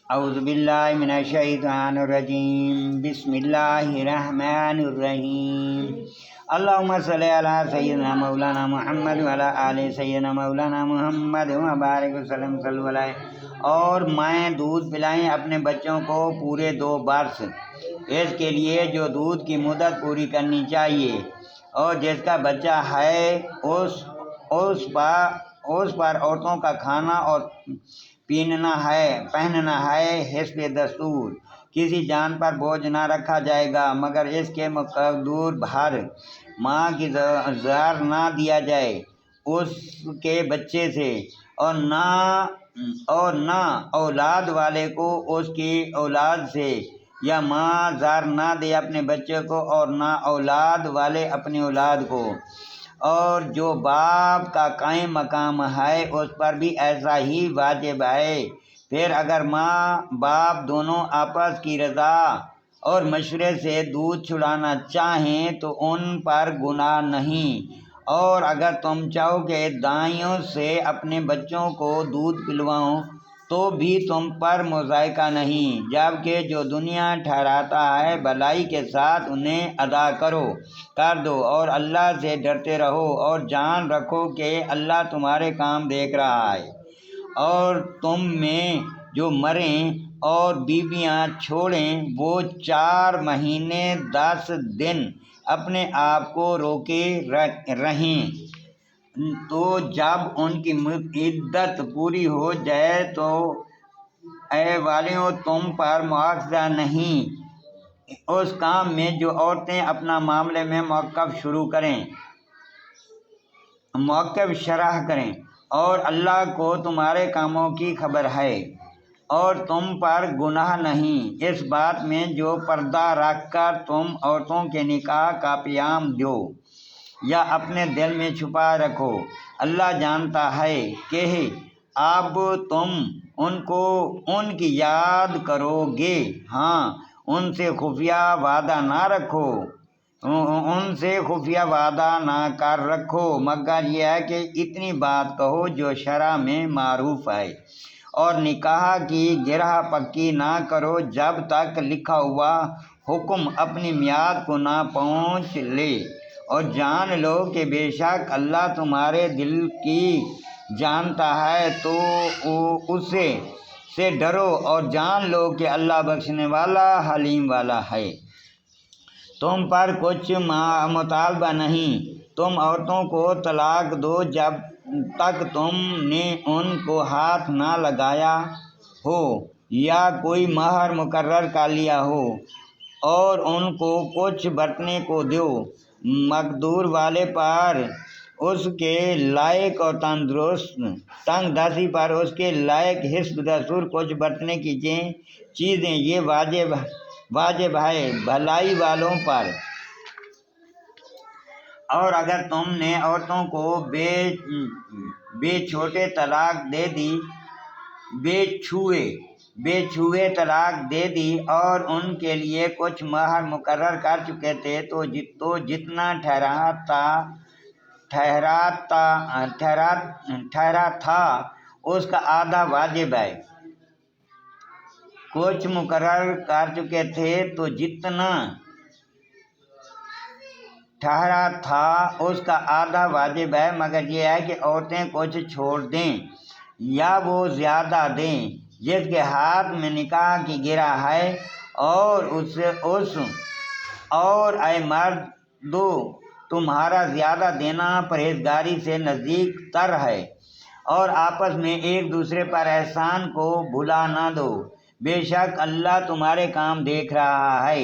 اعوذ باللہ من الشیطان الرجیم، بسم اللہ الرحمن الرحیم۔ اللہم صلی علی سیدنا مولانا محمد وعلی آل سیدنا مولانا محمد وبارک وسلم صلی اللہ علیہ۔ اور مائیں دودھ پلائیں اپنے بچوں کو پورے 2 برس، اس کے لیے جو دودھ کی مدت پوری کرنی چاہیے، اور جس کا بچہ ہے اس پر عورتوں کا کھانا اور پہننا ہے حسب دستور۔ کسی جان پر بوجھ نہ رکھا جائے گا مگر اس کے مقدور بھر۔ ماں کی زار نہ دیا جائے اس کے بچے سے، اور نہ اولاد والے کو اس کی اولاد سے، یا ماں زار نہ دے اپنے بچے کو اور نہ اولاد والے اپنی اولاد کو۔ اور جو باپ کا قائم مقام ہے اس پر بھی ایسا ہی واجب ہے۔ پھر اگر ماں باپ دونوں آپس کی رضا اور مشورے سے دودھ چھڑانا چاہیں تو ان پر گناہ نہیں، اور اگر تم چاہو کہ دائیوں سے اپنے بچوں کو دودھ پلواؤ تو بھی تم پر مذائقہ نہیں، جبکہ جو دنیا ٹھہراتا ہے بھلائی کے ساتھ انہیں ادا کر دو، اور اللہ سے ڈرتے رہو، اور جان رکھو کہ اللہ تمہارے کام دیکھ رہا ہے۔ اور تم میں جو مریں اور بیویاں چھوڑیں وہ 4 مہینے 10 دن اپنے آپ کو روکے رہیں، تو جب ان کی عدت پوری ہو جائے تو اے والیوں تم پر مواخذہ نہیں اس کام میں جو عورتیں اپنا معاملے میں موقف شرح کریں، اور اللہ کو تمہارے کاموں کی خبر ہے، اور تم پر گناہ نہیں اس بات میں جو پردہ رکھ کر تم عورتوں کے نکاح کا پیام دو یا اپنے دل میں چھپا رکھو۔ اللہ جانتا ہے کہ اب تم ان کی یاد کرو گے، ہاں ان سے خفیہ وعدہ نہ کر رکھو، مگر یہ ہے کہ اتنی بات کہو جو شرع میں معروف ہے، اور نکاح کی گرہ پکی نہ کرو جب تک لکھا ہوا حکم اپنی میعاد کو نہ پہنچ لے، اور جان لو کہ بے شک اللہ تمہارے دل کی جانتا ہے، تو اس سے ڈرو، اور جان لو کہ اللہ بخشنے والا حلیم والا ہے۔ تم پر کچھ مطالبہ نہیں، تم عورتوں کو طلاق دو جب تک تم نے ان کو ہاتھ نہ لگایا ہو یا کوئی مہر مقرر کر لیا ہو، اور ان کو کچھ برتنے کو دو، مقدور والے پر اس کے لائق اور تنگ دستی پر اس کے لائق حسب دستور کچھ برتنے کی چیزیں، یہ واجب ہے بھلائی والوں پر۔ اور اگر تم نے عورتوں کو بے چھوئے طلاق دے دی اور ان کے لیے کچھ مہر مقرر کر چکے تھے تو جتنا ٹھہرا تھا اس کا آدھا واجب ہے۔ کچھ مقرر کر چکے تھے تو جتنا ٹھہرا تھا اس کا آدھا واجب ہے، مگر یہ ہے کہ عورتیں کچھ چھوڑ دیں یا وہ زیادہ دیں جس کے ہاتھ میں نکاح کی گرہ ہے، اور اے مردو تمہارا زیادہ دینا پرہیزگاری سے نزدیک تر ہے، اور آپس میں ایک دوسرے پر احسان کو بھلا نہ دو، بے شک اللہ تمہارے کام دیکھ رہا ہے۔